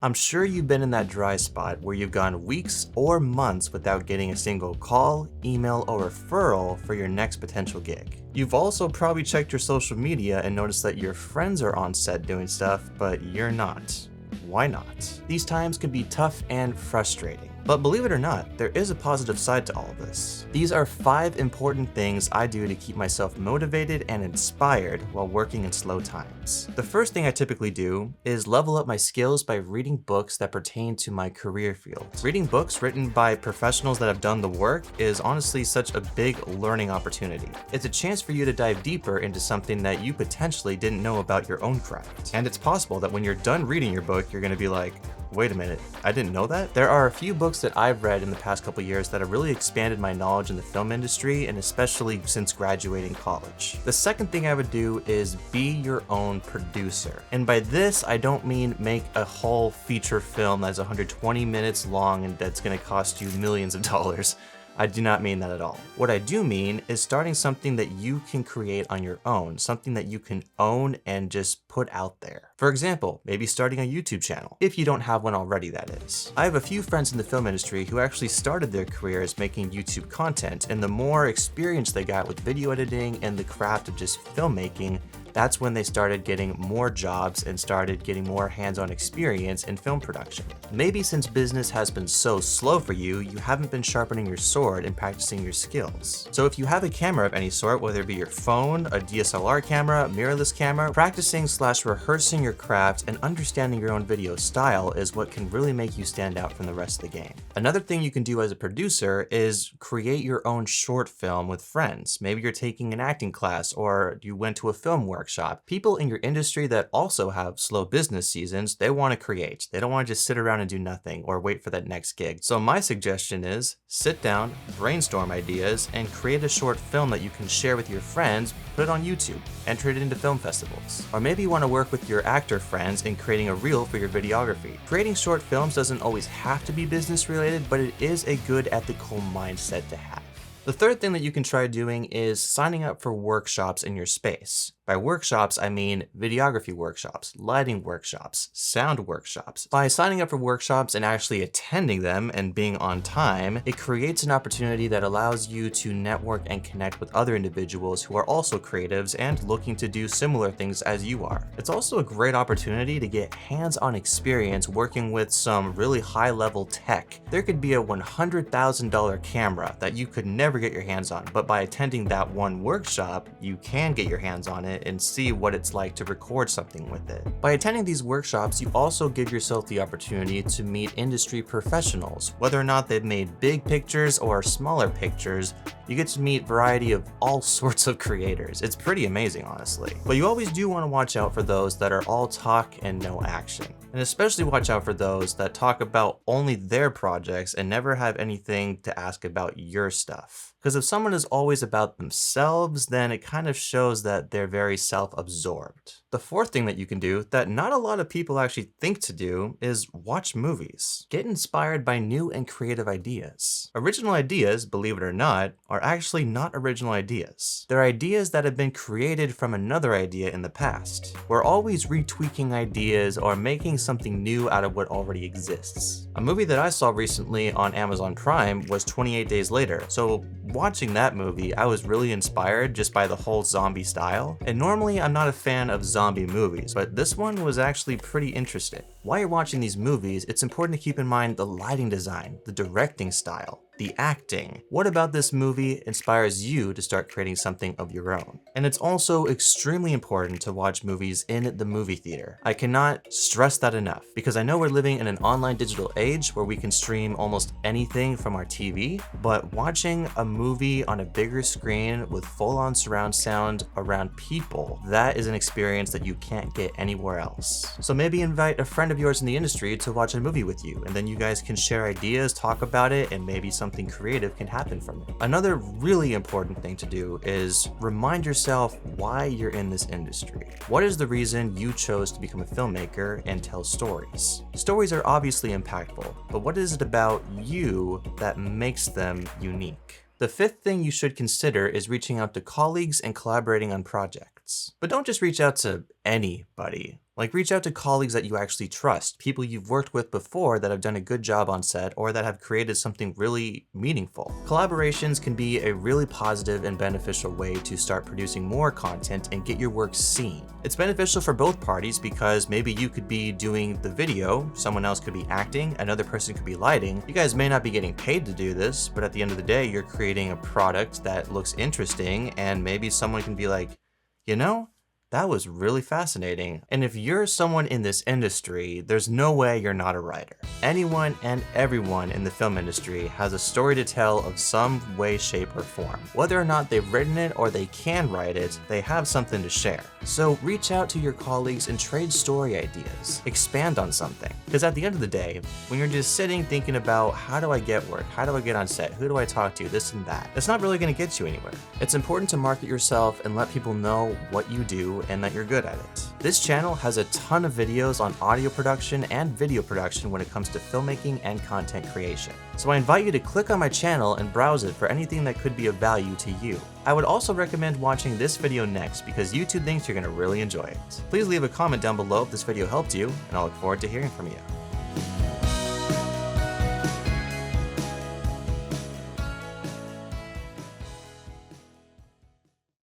I'm sure you've been in that dry spot where you've gone weeks or months without getting a single call, email, or referral for your next potential gig. You've also probably checked your social media and noticed that your friends are on set doing stuff, but you're not. Why not? These times can be tough and frustrating. But believe it or not, there is a positive side to all of this. These are 5 important things I do to keep myself motivated and inspired while working in slow times. The first thing I typically do is level up my skills by reading books that pertain to my career field. Reading books written by professionals that have done the work is honestly such a big learning opportunity. It's a chance for you to dive deeper into something that you potentially didn't know about your own craft. And it's possible that when you're done reading your book, you're going to be like, wait a minute, I didn't know that? There are a few books that I've read in the past couple years that have really expanded my knowledge in the film industry, and especially since graduating college. The second thing I would do is be your own producer. And by this, I don't mean make a whole feature film that's 120 minutes long and that's gonna cost you millions of dollars. I do not mean that at all. What I do mean is starting something that you can create on your own, something that you can own and just put out there. For example, maybe starting a YouTube channel, if you don't have one already, that is. I have a few friends in the film industry who actually started their careers making YouTube content, and the more experience they got with video editing and the craft of just filmmaking, that's when they started getting more jobs and started getting more hands-on experience in film production. Maybe since business has been so slow for you, you haven't been sharpening your sword and practicing your skills. So if you have a camera of any sort, whether it be your phone, a DSLR camera, mirrorless camera, practicing/rehearsing your craft and understanding your own video style is what can really make you stand out from the rest of the game. Another thing you can do as a producer is create your own short film with friends. Maybe you're taking an acting class or you went to a film workshop. People in your industry that also have slow business seasons, they want to create. They don't want to just sit around and do nothing or wait for that next gig. So my suggestion is sit down, brainstorm ideas, and create a short film that you can share with your friends, put it on YouTube, enter it into film festivals. Or maybe you want to work with your actor friends in creating a reel for your videography. Creating short films doesn't always have to be business related, but it is a good ethical mindset to have. The third thing that you can try doing is signing up for workshops in your space. By workshops, I mean videography workshops, lighting workshops, sound workshops. By signing up for workshops and actually attending them and being on time, it creates an opportunity that allows you to network and connect with other individuals who are also creatives and looking to do similar things as you are. It's also a great opportunity to get hands-on experience working with some really high-level tech. There could be a $100,000 camera that you could never get your hands on, but by attending that one workshop, you can get your hands on it and see what it's like to record something with it. By attending these workshops, you also give yourself the opportunity to meet industry professionals. Whether or not they've made big pictures or smaller pictures, you get to meet variety of all sorts of creators. It's pretty amazing, honestly. But you always do want to watch out for those that are all talk and no action. And especially watch out for those that talk about only their projects and never have anything to ask about your stuff. Because if someone is always about themselves, then it kind of shows that they're very self-absorbed. The fourth thing that you can do that not a lot of people actually think to do is watch movies. Get inspired by new and creative ideas. Original ideas, believe it or not, are actually not original ideas. They're ideas that have been created from another idea in the past. We're always retweaking ideas or making something new out of what already exists. A movie that I saw recently on Amazon Prime was 28 Days Later. So watching that movie, I was really inspired just by the whole zombie style. And normally I'm not a fan of zombie movies, but this one was actually pretty interesting. While you're watching these movies, it's important to keep in mind the lighting design, the directing style, the acting. What about this movie inspires you to start creating something of your own? And it's also extremely important to watch movies in the movie theater. I cannot stress that enough because I know we're living in an online digital age where we can stream almost anything from our TV, but watching a movie on a bigger screen with full-on surround sound around people, that is an experience that you can't get anywhere else. So maybe invite a friend of yours in the industry to watch a movie with you, and then you guys can share ideas, talk about it, and maybe something creative can happen from it. Another really important thing to do is remind yourself why you're in this industry. What is the reason you chose to become a filmmaker and tell stories? Stories are obviously impactful, but what is it about you that makes them unique? The fifth thing you should consider is reaching out to colleagues and collaborating on projects. efforts. But don't just reach out to anybody. Like, reach out to colleagues that you actually trust, people you've worked with before that have done a good job on set or that have created something really meaningful. Collaborations can be a really positive and beneficial way to start producing more content and get your work seen. It's beneficial for both parties because maybe you could be doing the video, someone else could be acting, another person could be lighting. You guys may not be getting paid to do this, but at the end of the day, you're creating a product that looks interesting, and maybe someone can be like, you know, that was really fascinating. And if you're someone in this industry, there's no way you're not a writer. Anyone and everyone in the film industry has a story to tell of some way, shape, or form. Whether or not they've written it or they can write it, they have something to share. So reach out to your colleagues and trade story ideas. Expand on something. Because at the end of the day, when you're just sitting thinking about how do I get work, how do I get on set, who do I talk to, this and that, it's not really going to get you anywhere. It's important to market yourself and let people know what you do and that you're good at it. This channel has a ton of videos on audio production and video production when it comes to filmmaking and content creation. So I invite you to click on my channel and browse it for anything that could be of value to you. I would also recommend watching this video next because YouTube thinks you're going to really enjoy it. Please leave a comment down below if this video helped you, and I'll look forward to hearing from you.